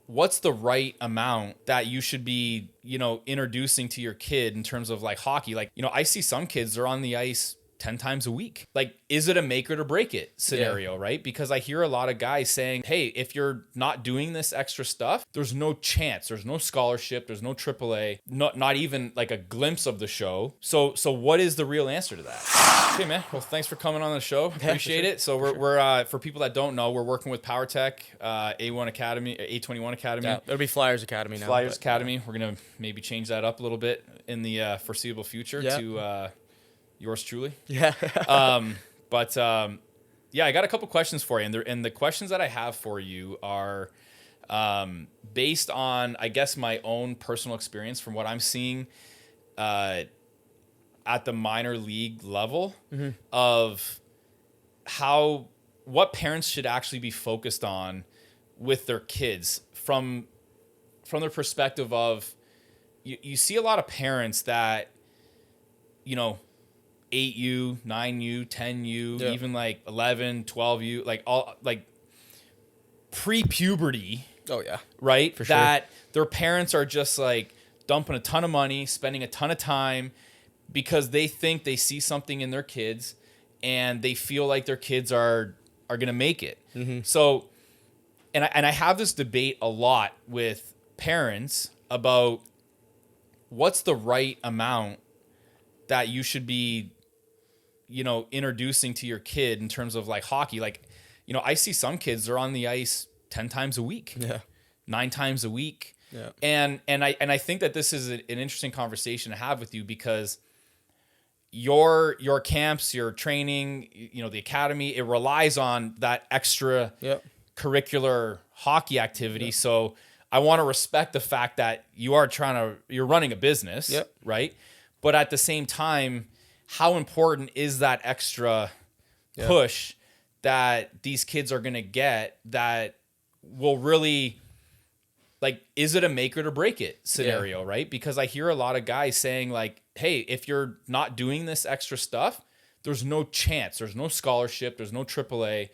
what's the right amount that you should be, introducing to your kid in terms of like hockey? Like, I see some kids, they're on the ice 10 times a week. Like, is it a make it or break it scenario, right? Because I hear a lot of guys saying, hey, if you're not doing this extra stuff, there's no chance, there's no scholarship, there's no AAA, not even like a glimpse of the show. So what is the real answer to that? Okay, man. Well, thanks for coming on the show. Appreciate it. So we're for people that don't know, we're working with PowerTech, A1 Academy, A21 Academy. Yeah, it'll be Flyers Academy now. Flyers Academy. We're going to maybe change that up a little bit in the foreseeable future to yours truly. Yeah. I got a couple questions for you. And the questions that I have for you are based on, I guess, my own personal experience from what I'm seeing at the minor league level of what parents should actually be focused on with their kids from their perspective of, you see a lot of parents that, 8U, 9U, 10U, even like 11, 12U, like all like pre-puberty. Oh yeah. Right? For sure. That their parents are just like dumping a ton of money, spending a ton of time because they think they see something in their kids and they feel like their kids are going to make it. So, and I have this debate a lot with parents about what's the right amount that you should be, introducing to your kid in terms of like hockey. Like, I see some kids, they're on the ice 10 times a week, 9 times a week. Yeah. And I think that this is an interesting conversation to have with you because your camps, your training, the academy, it relies on that extra curricular hockey activity. So I want to respect the fact that you're running a business, right? But at the same time, how important is that extra push that these kids are going to get that will really, like, is it a make it or break it scenario, right? Because I hear a lot of guys saying like, hey, if you're not doing this extra stuff, there's no chance, there's no scholarship, there's no AAA,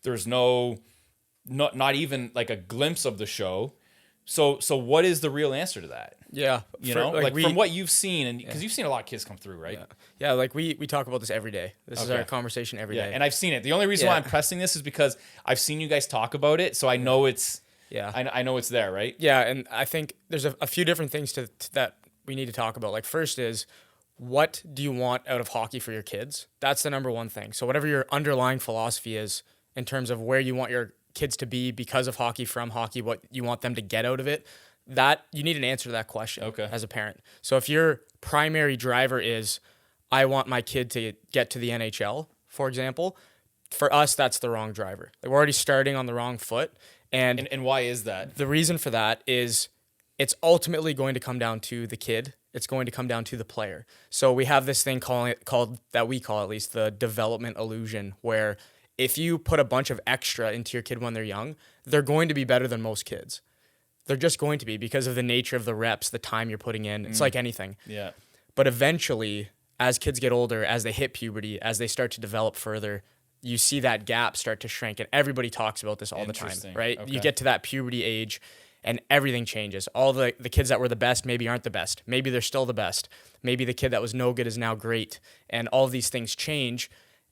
there's not even like a glimpse of the show. So what is the real answer to that? Yeah. From what you've seen, and because you've seen a lot of kids come through, right? Yeah, like we talk about this every day. This is our conversation every day. And I've seen it. The only reason why I'm pressing this is because I've seen you guys talk about it, so I know it's I know it's there, right? Yeah, and I think there's a few different things to that we need to talk about. Like, first is, what do you want out of hockey for your kids? That's the number one thing. So whatever your underlying philosophy is in terms of where you want your kids to be because of hockey, from hockey, what you want them to get out of it, that you need an answer to that question as a parent. So if your primary driver is, I want my kid to get to the NHL, for example, for us, that's the wrong driver. Like, we're already starting on the wrong foot. And why is that? The reason for that is it's ultimately going to come down to the kid. It's going to come down to the player. So we have this thing called that we call, at least, the development illusion, where if you put a bunch of extra into your kid when they're young, they're going to be better than most kids. They're just going to be, because of the nature of the reps, the time you're putting in. It's like anything. Yeah. But eventually, as kids get older, as they hit puberty, as they start to develop further, you see that gap start to shrink. And everybody talks about this all the time, right? Okay. You get to that puberty age and everything changes. All the kids that were the best maybe aren't the best. Maybe they're still the best. Maybe the kid that was no good is now great. And all of these things change.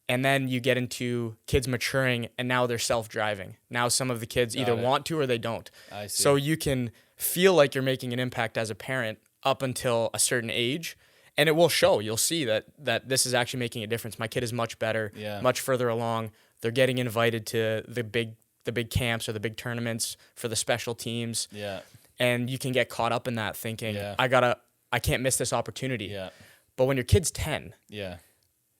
And then you get into kids maturing, and now they're self-driving. Now some of the kids either want to or they don't. I see. So you can feel like you're making an impact as a parent up until a certain age, and it will show. You'll see that this is actually making a difference. My kid is much better, much further along. They're getting invited to the big camps or the big tournaments for the special teams. Yeah. And you can get caught up in that thinking, I can't miss this opportunity. Yeah. But when your kid's 10,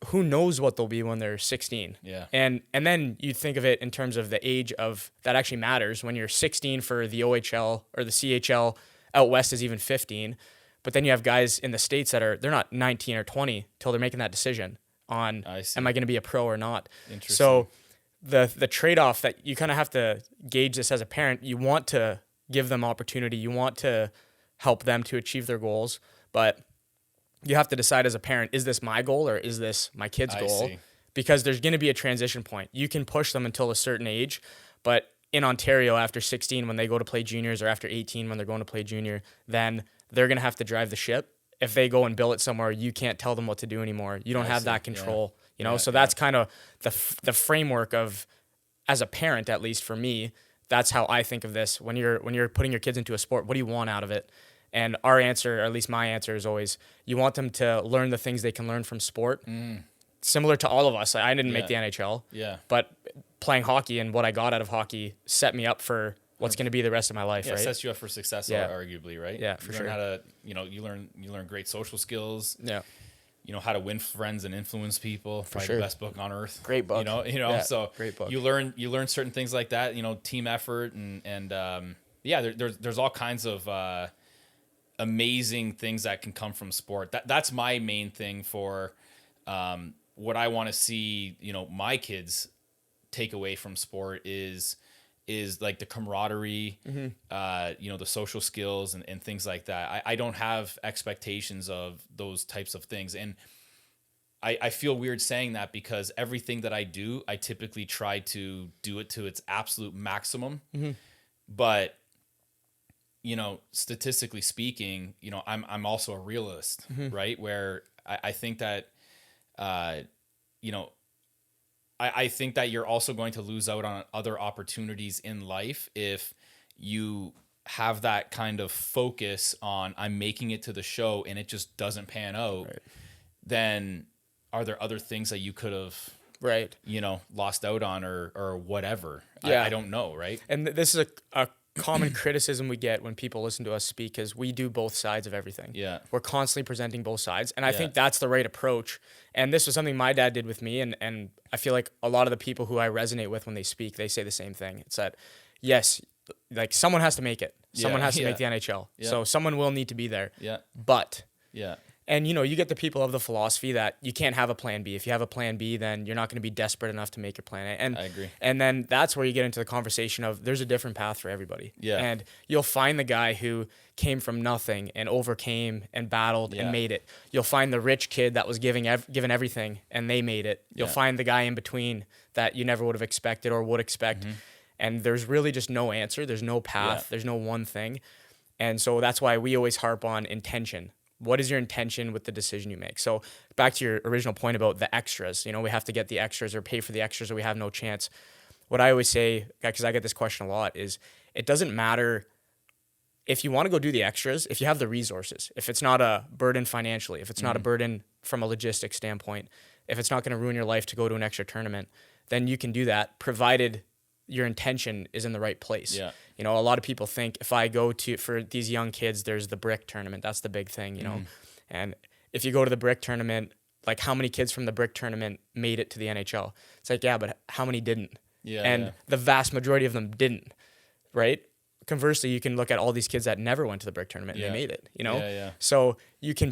who knows what they'll be when they're 16. Yeah. And then you think of it in terms of the age of that actually matters. When you're 16 for the OHL or the CHL, out west is even 15. But then you have guys in the States they're not 19 or 20 till they're making that decision on, am I going to be a pro or not? Interesting. So the trade-off that you kind of have to gauge this as a parent, you want to give them opportunity. You want to help them to achieve their goals, but you have to decide as a parent, is this my goal or is this my kid's goal? See. Because there's going to be a transition point. You can push them until a certain age, but in Ontario after 16 when they go to play juniors, or after 18 when they're going to play junior, then they're going to have to drive the ship. If they go and bill it somewhere, you can't tell them what to do anymore. You don't have that control, you know? So that's kind of the framework of, as a parent, at least for me, that's how I think of this. When you're putting your kids into a sport, what do you want out of it? And our answer, or at least my answer, is always, you want them to learn the things they can learn from sport. Similar to all of us. I didn't make the NHL, but playing hockey and what I got out of hockey set me up for what's going to be the rest of my life, right? It sets you up for success, arguably, right? Yeah, for sure. You learn how to, you learn great social skills. Yeah. You know how to win friends and influence people. For Probably sure. the best book on earth. Great book. So great book. You learn certain things like that. Team effort and there's all kinds of amazing things that can come from sport. That's my main thing for what I want to see. My kids take away from sport is like the camaraderie, the social skills and things like that. I don't have expectations of those types of things. And I feel weird saying that because everything that I do, I typically try to do it to its absolute maximum. But, statistically speaking, I'm also a realist, right? Where I think that, I think that you're also going to lose out on other opportunities in life if you have that kind of focus on I'm making it to the show and it just doesn't pan out. Right. Then are there other things that you could have, lost out on or whatever? Yeah. I don't know. Right. And this is a common criticism we get when people listen to us speak is we do both sides of everything. Yeah. We're constantly presenting both sides. And I think that's the right approach. And this was something my dad did with me. And I feel like a lot of the people who I resonate with when they speak, they say the same thing. It's that, yes, like someone has to make it. Someone has to make the NHL. Yeah. So someone will need to be there. Yeah. But. Yeah. And, you get the people of the philosophy that you can't have a plan B. If you have a plan B, then you're not going to be desperate enough to make your plan A. And I agree. And then that's where you get into the conversation of there's a different path for everybody. Yeah. And you'll find the guy who came from nothing and overcame and battled and made it. You'll find the rich kid that was given everything and they made it. You'll find the guy in between that you never would have expected or would expect. And there's really just no answer. There's no path. There's no one thing. And so that's why we always harp on intention. What is your intention with the decision you make? So back to your original point about the extras, we have to get the extras or pay for the extras or we have no chance. What I always say, because I get this question a lot, is it doesn't matter if you want to go do the extras, if you have the resources, if it's not a burden financially, if it's not a burden from a logistics standpoint, if it's not going to ruin your life to go to an extra tournament, then you can do that provided your intention is in the right place. Yeah. A lot of people think if I go for these young kids, there's the brick tournament. That's the big thing, And if you go to the brick tournament, like how many kids from the brick tournament made it to the NHL? It's like, yeah, but how many didn't? Yeah. And the vast majority of them didn't, right? Conversely, you can look at all these kids that never went to the brick tournament and they made it, Yeah. So you can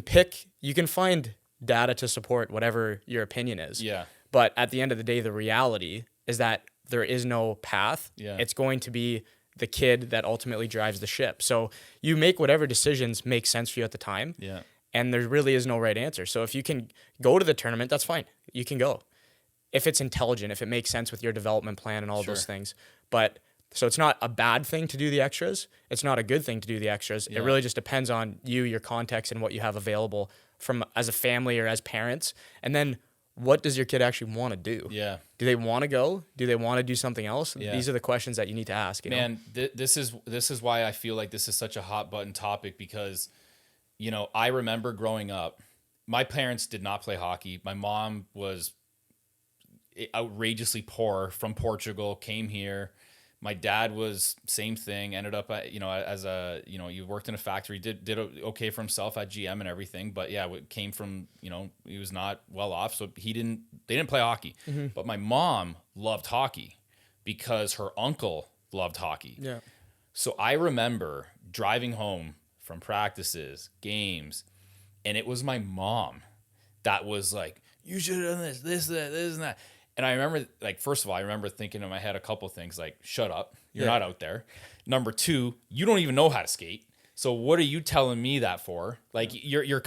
find data to support whatever your opinion is. Yeah. But at the end of the day, the reality is that there is no path. Yeah. It's going to be the kid that ultimately drives the ship. So you make whatever decisions make sense for you at the time. Yeah. And there really is no right answer. So if you can go to the tournament, that's fine. You can go. If it's intelligent, if it makes sense with your development plan and all those things. But so it's not a bad thing to do the extras. It's not a good thing to do the extras. Yeah. It really just depends on you, your context, and what you have available from as a family or as parents. And then what does your kid actually want to do? Yeah. Do they want to go? Do they want to do something else? Yeah. These are the questions that you need to ask. Man, this is why I feel like this is such a hot button topic because, I remember growing up, my parents did not play hockey. My mom was outrageously poor from Portugal, came here. My dad was same thing, ended up, as a, you worked in a factory, did okay for himself at GM and everything. But yeah, it came from, he was not well off. So they didn't play hockey. Mm-hmm. But my mom loved hockey because her uncle loved hockey. Yeah. So I remember driving home from practices, games, and it was my mom that was like, you should have done this, and that. And I remember, first of all, I remember thinking in my head a couple things like, shut up, you're not out there. Number two, you don't even know how to skate. So what are you telling me that for? You're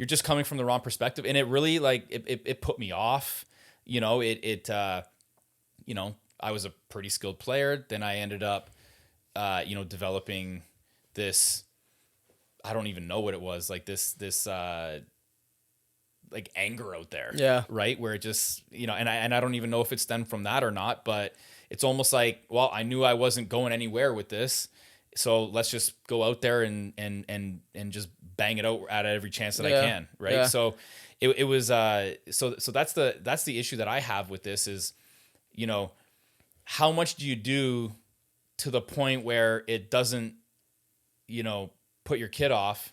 just coming from the wrong perspective. And it really, it put me off. I was a pretty skilled player. Then I ended up, developing this, I don't even know what it was, like this like anger out there. Yeah. Right. Where it just, and I don't even know if it stemmed from that or not, but it's almost like, well, I knew I wasn't going anywhere with this. So let's just go out there and just bang it out at every chance that I can. Right. Yeah. So it was, so that's the issue that I have with this is, how much do you do to the point where it doesn't, put your kid off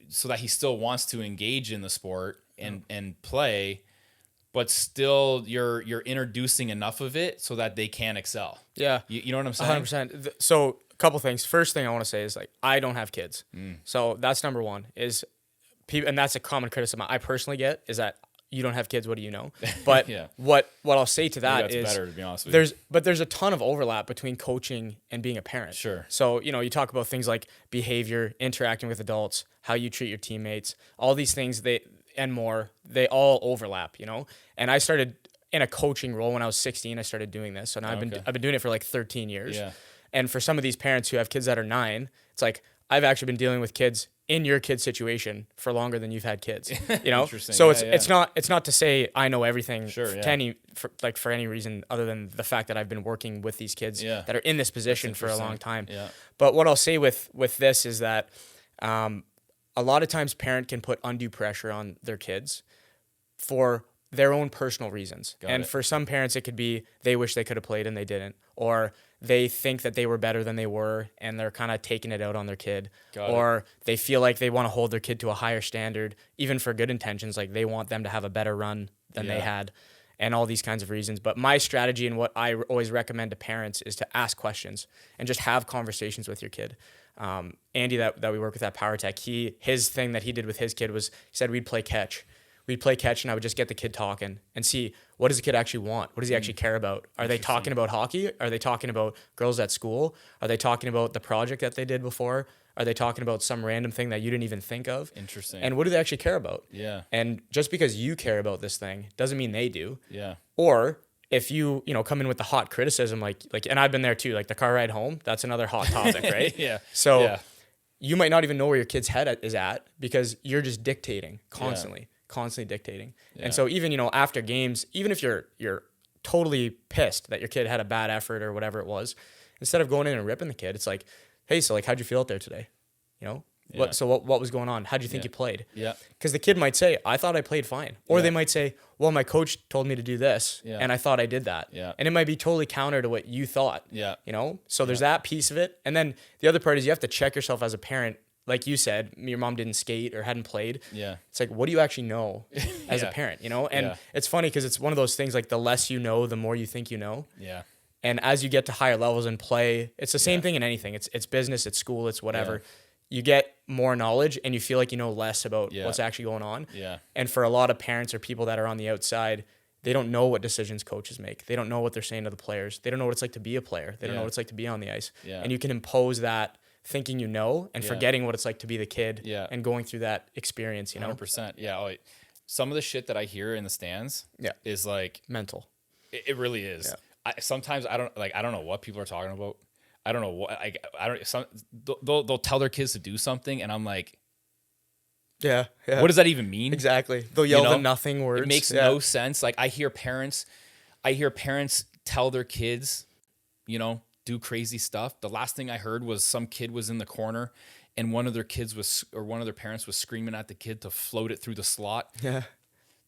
so that he still wants to engage in the sport and play, but still you're introducing enough of it so that they can excel. Yeah. You know what I'm saying? 100%. So a couple things. First thing I want to say is like, I don't have kids. So that's number one is people, and that's a common criticism I personally get is that you don't have kids. What do you know? But what I'll say to that is better, to be honest with you. there's a ton of overlap between coaching and being a parent. Sure. So, you talk about things like behavior, interacting with adults, how you treat your teammates, all these things and more, they all overlap, And I started in a coaching role when I was 16. I started doing this. So now I've been doing it for like 13 years. Yeah. And for some of these parents who have kids that are 9, it's like I've actually been dealing with kids in your kid's situation for longer than you've had kids, Interesting. So it's not to say I know everything for any reason other than the fact that I've been working with these kids that are in this position for a long time. Yeah. But what I'll say with this is that a lot of times parent can put undue pressure on their kids for their own personal reasons. For some parents, it could be they wish they could have played and they didn't, or they think that they were better than they were and they're kind of taking it out on their kid, or they feel like they want to hold their kid to a higher standard, even for good intentions, like they want them to have a better run than they had, and all these kinds of reasons. But my strategy and what I always recommend to parents is to ask questions and just have conversations with your kid. Andy that we work with at PowerTech, his thing that he did with his kid was he said we'd play catch. We'd play catch and I would just get the kid talking and see what does the kid actually want? What does he actually care about? Are they talking about hockey? Are they talking about girls at school? Are they talking about the project that they did before? Are they talking about some random thing that you didn't even think of? Interesting. And what do they actually care about? Yeah. And just because you care about this thing doesn't mean they do. Yeah. Or if you come in with the hot criticism, like, and I've been there too, like the car ride home, that's another hot topic, right? Yeah. So you might not even know where your kid's head is at because you're just dictating constantly dictating. Yeah. And so even, after games, even if you're totally pissed that your kid had a bad effort or whatever it was, instead of going in and ripping the kid, it's like, hey, so like, how'd you feel out there today? What was going on? How'd you think you played? Yeah. Because the kid might say, I thought I played fine. Or they might say, well, my coach told me to do this and I thought I did that. Yeah. And it might be totally counter to what you thought. Yeah. So there's that piece of it. And then the other part is you have to check yourself as a parent. Like you said, your mom didn't skate or hadn't played. Yeah. It's like, what do you actually know as a parent, And it's funny because it's one of those things like the less you know, the more you think you know. Yeah. And as you get to higher levels in play, it's the same thing in anything. It's business, it's school, it's whatever. Yeah. You get more knowledge and you feel like you know less about what's actually going on. Yeah. And for a lot of parents or people that are on the outside, they don't know what decisions coaches make. They don't know what they're saying to the players. They don't know what it's like to be a player. They don't know what it's like to be on the ice. Yeah. And you can impose that thinking and forgetting what it's like to be the kid and going through that experience, 100%. Yeah. Some of the shit that I hear in the stands is like mental. It really is. Yeah. Sometimes I don't know what people are talking about. I don't know what they'll tell their kids to do something and I'm like, what does that even mean? Exactly. They'll yell the nothing words. It makes no sense. Like I hear parents tell their kids, do crazy stuff. The last thing I heard was some kid was in the corner and one of their parents was screaming at the kid to float it through the slot. Yeah.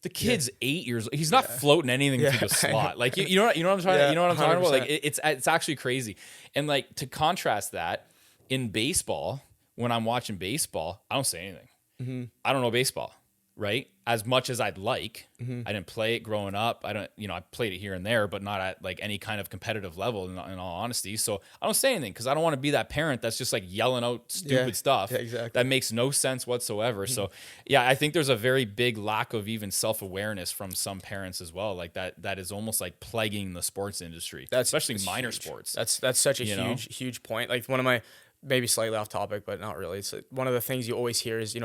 The kid's 8 years old. He's not floating anything through the slot. Like you know what I'm trying you know what I'm talking 100%. About? Like it's actually crazy. And like to contrast that in baseball, when I'm watching baseball, I don't say anything. Mm-hmm. I don't know baseball, right? As much as I'd like. Mm-hmm. I didn't play it growing up. I played it here and there, but not at like any kind of competitive level in all honesty. So I don't say anything because I don't want to be that parent that's just like yelling out stupid stuff that makes no sense whatsoever. Mm-hmm. So I think there's a very big lack of even self-awareness from some parents as well. Like that is almost like plaguing the sports industry, especially minor sports. That's such a huge point. Like one of my, maybe slightly off topic, but not really. It's like one of the things you always hear is,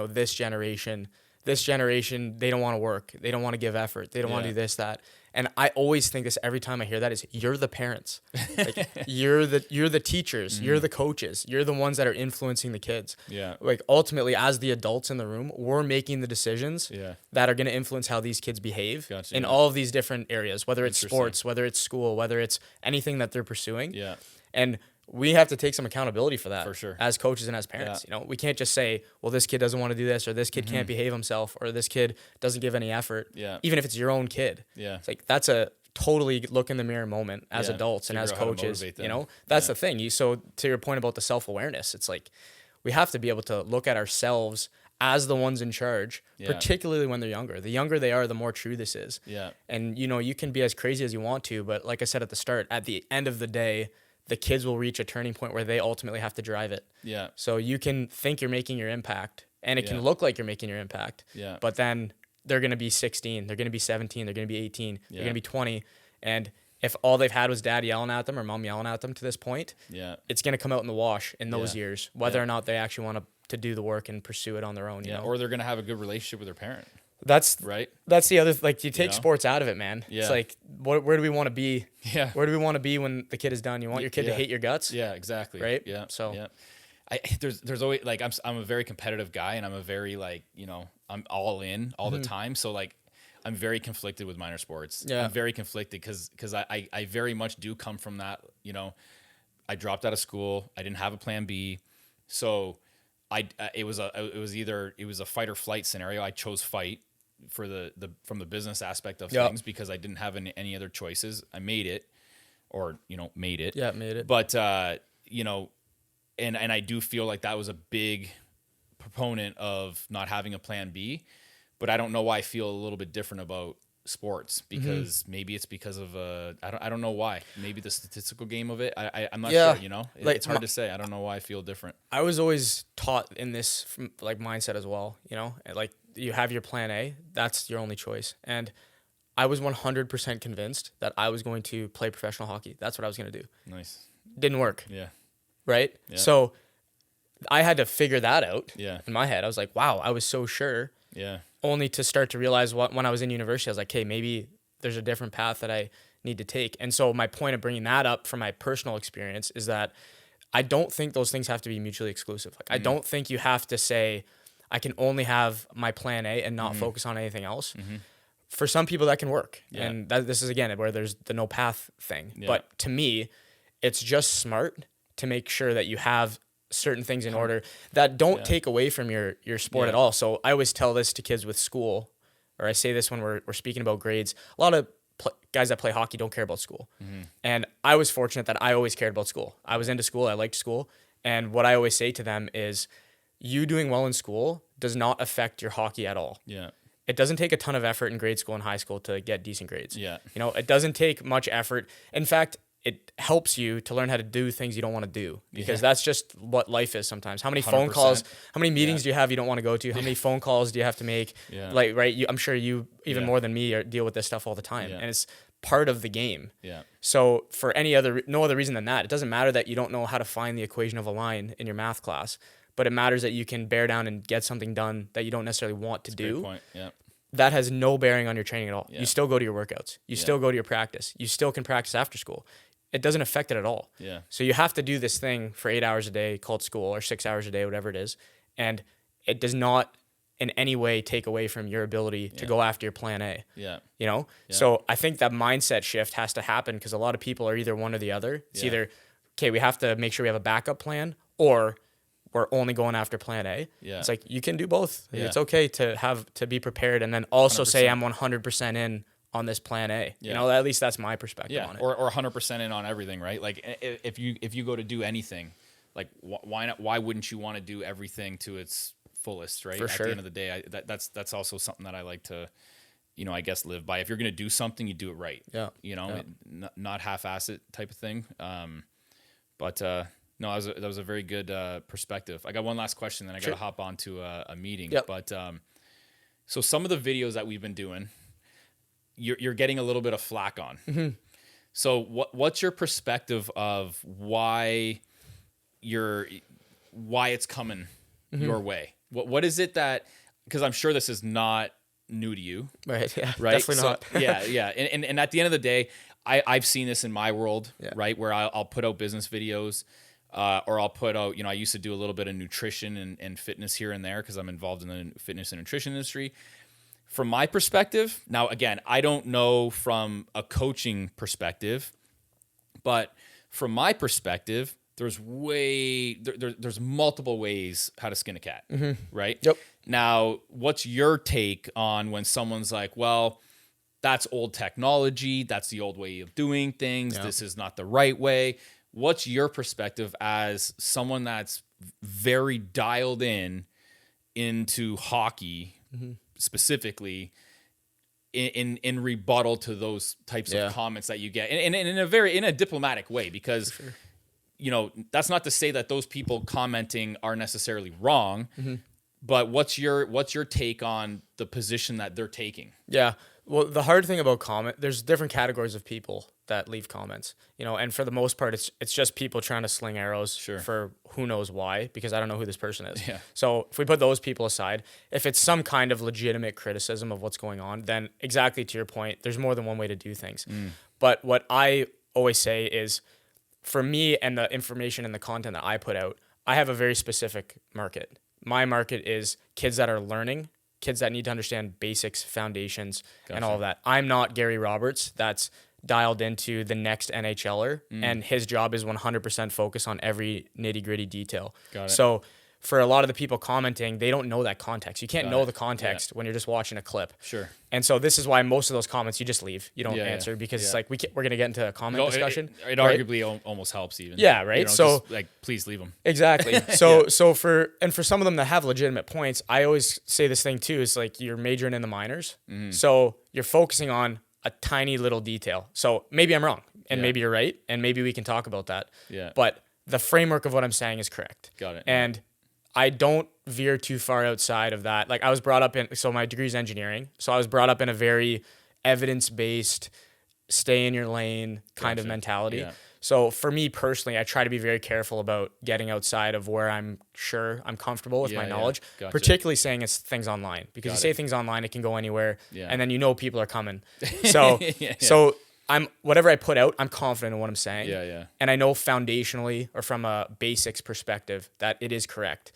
this generation, they don't want to work. They don't want to give effort. They don't want to do this, that. And I always think this every time I hear that is you're the parents. Like you're the teachers, you're the coaches, you're the ones that are influencing the kids. Yeah. Like ultimately as the adults in the room, we're making the decisions that are going to influence how these kids behave in all of these different areas, whether it's sports, whether it's school, whether it's anything that they're pursuing. Yeah. And we have to take some accountability for that for sure. as coaches and as parents. You know, we can't just say, well, this kid doesn't want to do this, or this kid can't behave himself, or this kid doesn't give any effort. Yeah. Even if it's your own kid. Yeah. It's like, that's a totally look in the mirror moment as adults and as coaches, you know, that's the thing. So to your point about the self-awareness, it's like, we have to be able to look at ourselves as the ones in charge, particularly when they're younger. The younger they are, the more true this is. Yeah. And, you know, you can be as crazy as you want to, but like I said at the start, at the end of the day, the kids will reach a turning point where they ultimately have to drive it. Yeah. So you can think you're making your impact, and it can look like you're making your impact. Yeah. But then they're going to be 16, they're going to be 17, they're going to be 18, they're going to be 20. And if all they've had was dad yelling at them or mom yelling at them to this point, it's going to come out in the wash in those years, whether or not they actually want to do the work and pursue it on their own. You know? Or they're going to have a good relationship with their parent. That's right. That's the other, like, you take sports out of it, man. It's like, where do we want to be? Yeah. Where do we want to be when the kid is done? You want your kid to hate your guts? Yeah, exactly. Right. Yeah. So there's always, like, I'm a very competitive guy, and I'm a very, like, you know, I'm all in all the time. So, like, I'm very conflicted with minor sports. Yeah. I'm very conflicted because I very much do come from that, you know, I dropped out of school. I didn't have a plan B. So it was a fight or flight scenario. I chose fight for from the business aspect of things because I didn't have any other choices. I made it, made it. Yeah, made it. But you know, and I do feel like that was a big proponent of not having a plan B. But I don't know why I feel a little bit different about sports, because maybe it's because of I don't know why. Maybe the statistical game of it. I'm not sure. You know, it's hard to say. I don't know why I feel different. I was always taught in this from, like, mindset as well. You know, like, you have your plan A. That's your only choice. And I was 100% convinced that I was going to play professional hockey. That's what I was going to do. Nice. Didn't work. Yeah. Right. Yeah. So I had to figure that out. Yeah. In my head, I was like, wow, I was so sure. Yeah. Only to start to realize when I was in university, I was like, hey, maybe there's a different path that I need to take. And so my point of bringing that up from my personal experience is that I don't think those things have to be mutually exclusive. Like, I don't think you have to say, I can only have my plan A and not focus on anything else. For some people that can work. Yeah. And this is, again, where there's the no path thing. Yeah. But to me, it's just smart to make sure that you have certain things in order that don't take away from your sport at all. So I always tell this to kids with school, or I say this when we're speaking about grades. A lot of guys that play hockey don't care about school. And I was fortunate that I always cared about school. I was into school. I liked school. And what I always say to them is, you doing well in school does not affect your hockey at all. Yeah. It doesn't take a ton of effort in grade school and high school to get decent grades. Yeah. You know, it doesn't take much effort. In fact, it helps you to learn how to do things you don't want to do, because that's just what life is sometimes. How many 100%. Phone calls, how many meetings do you have you don't want to go to? How many phone calls do you have to make? Yeah. Like, right. I'm sure you, even more than me, deal with this stuff all the time. And it's part of the game. Yeah. So for no other reason than that, it doesn't matter that you don't know how to find the equation of a line in your math class, but it matters that you can bear down and get something done that you don't necessarily want to do. Great point. Yeah. That has no bearing on your training at all. Yeah. You still go to your workouts. You still go to your practice. You still can practice after school. It doesn't affect it at all. Yeah. So you have to do this thing for 8 hours a day called school, or 6 hours a day, whatever it is. And it does not in any way take away from your ability to go after your plan A. Yeah. You know? Yeah. So I think that mindset shift has to happen, because a lot of people are either one or the other. It's either, okay, we have to make sure we have a backup plan, or we're only going after plan A. Yeah. It's like, you can do both. Yeah. It's okay to be prepared, and then also 100%. Say I'm 100% in on this plan A. Yeah. You know, at least that's my perspective on it. Or 100% in on everything, right? Like, if you go to do anything, like, why wouldn't you want to do everything to its fullest, right? For sure. At the end of the day, that's also something that I like to, you know, I guess live by. If you're going to do something, you do it right. Yeah. You know, not half-ass it type of thing. No, that was a very good perspective. I got one last question, then I got to hop on to a meeting. Yep. But so some of the videos that we've been doing, you're getting a little bit of flack on. Mm-hmm. So what's your perspective of why it's coming your way? What is it that, because I'm sure this is not new to you. Right. Yeah. Right. Definitely not. Yeah. And at the end of the day, I've seen this in my world, Yeah. right? Where I'll put out business videos, or I'll put out, I used to do a little bit of nutrition and fitness here and there because I'm involved in the fitness and nutrition industry. From my perspective, now, again, I don't know from a coaching perspective, but from my perspective, there's multiple ways how to skin a cat, right? Yep. Now, what's your take on when someone's like, well, that's old technology, that's the old way of doing things, this is not the right way? What's your perspective as someone that's very dialed into hockey, specifically, in rebuttal to those types of comments that you get, and in a diplomatic way, because that's not to say that those people commenting are necessarily wrong, but what's your take on the position that they're taking? Yeah. Well, the hard thing about there's different categories of people that leave comments, and for the most part, it's just people trying to sling arrows for who knows why, because I don't know who this person is. Yeah. So if we put those people aside, if it's some kind of legitimate criticism of what's going on, then exactly to your point, there's more than one way to do things. But what I always say is, for me and the information and the content that I put out, I have a very specific market. My market is kids that are learning, kids that need to understand basics, foundations, and all of that. I'm not Gary Roberts that's dialed into the next NHLer, and his job is 100% focus on every nitty-gritty detail. Got it. So for a lot of the people commenting, they don't know that context. You can't know the context when you're just watching a clip. Sure. And so this is why most of those comments you just leave. You don't answer because it's like we're going to get into a comment discussion. It arguably almost helps even. Yeah, right? So just, like, please leave them. Exactly. So for some of them that have legitimate points, I always say this thing too, is like you're majoring in the minors. So you're focusing on a tiny little detail. So maybe I'm wrong and maybe you're right, and maybe we can talk about that. Yeah. But the framework of what I'm saying is correct. Got it. And I don't veer too far outside of that. Like I was brought up so my degree is engineering. So I was brought up in a very evidence-based, stay in your lane kind of mentality. Yeah. So for me personally, I try to be very careful about getting outside of where I'm sure I'm comfortable with my knowledge, particularly saying things online, because you say things online, it can go anywhere, and then people are coming. So so whatever I put out, I'm confident in what I'm saying. And I know foundationally or from a basics perspective that it is correct.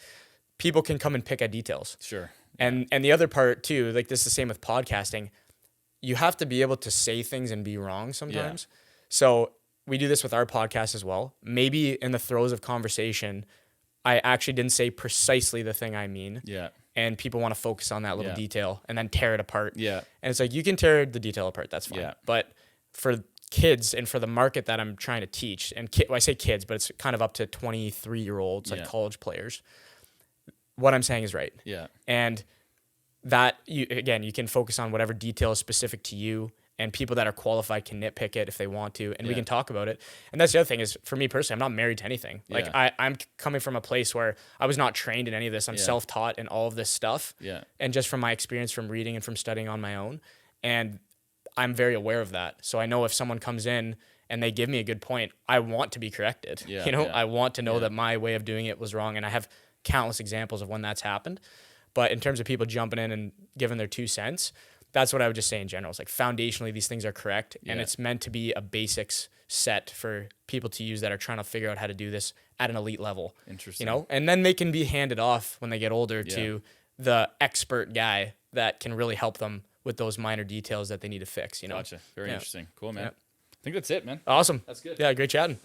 People can come and pick at details. Sure. And the other part too, like this is the same with podcasting. You have to be able to say things and be wrong sometimes. So we do this with our podcast as well. Maybe in the throes of conversation, I actually didn't say precisely the thing I mean. Yeah. And people want to focus on that little detail and then tear it apart. Yeah. And it's like, you can tear the detail apart. That's fine. Yeah. But for kids and for the market that I'm trying to teach, and I say kids, but it's kind of up to 23-year-olds, like college players, what I'm saying is right. Yeah. And that, you can focus on whatever detail is specific to you, and people that are qualified can nitpick it if they want to, and we can talk about it. And that's the other thing is, for me personally, I'm not married to anything. Like I'm coming from a place where I was not trained in any of this. I'm self-taught in all of this stuff. Yeah. And just from my experience from reading and from studying on my own. And I'm very aware of that. So I know if someone comes in and they give me a good point, I want to be corrected. I want to know that my way of doing it was wrong. And I have countless examples of when that's happened. But in terms of people jumping in and giving their 2 cents, that's what I would just say in general. It's like foundationally, these things are correct. And it's meant to be a basics set for people to use that are trying to figure out how to do this at an elite level. Interesting. And then they can be handed off when they get older to the expert guy that can really help them with those minor details that they need to fix. Gotcha. Very interesting. Cool, man. I think that's it, man. Awesome. That's good. Yeah, great chatting.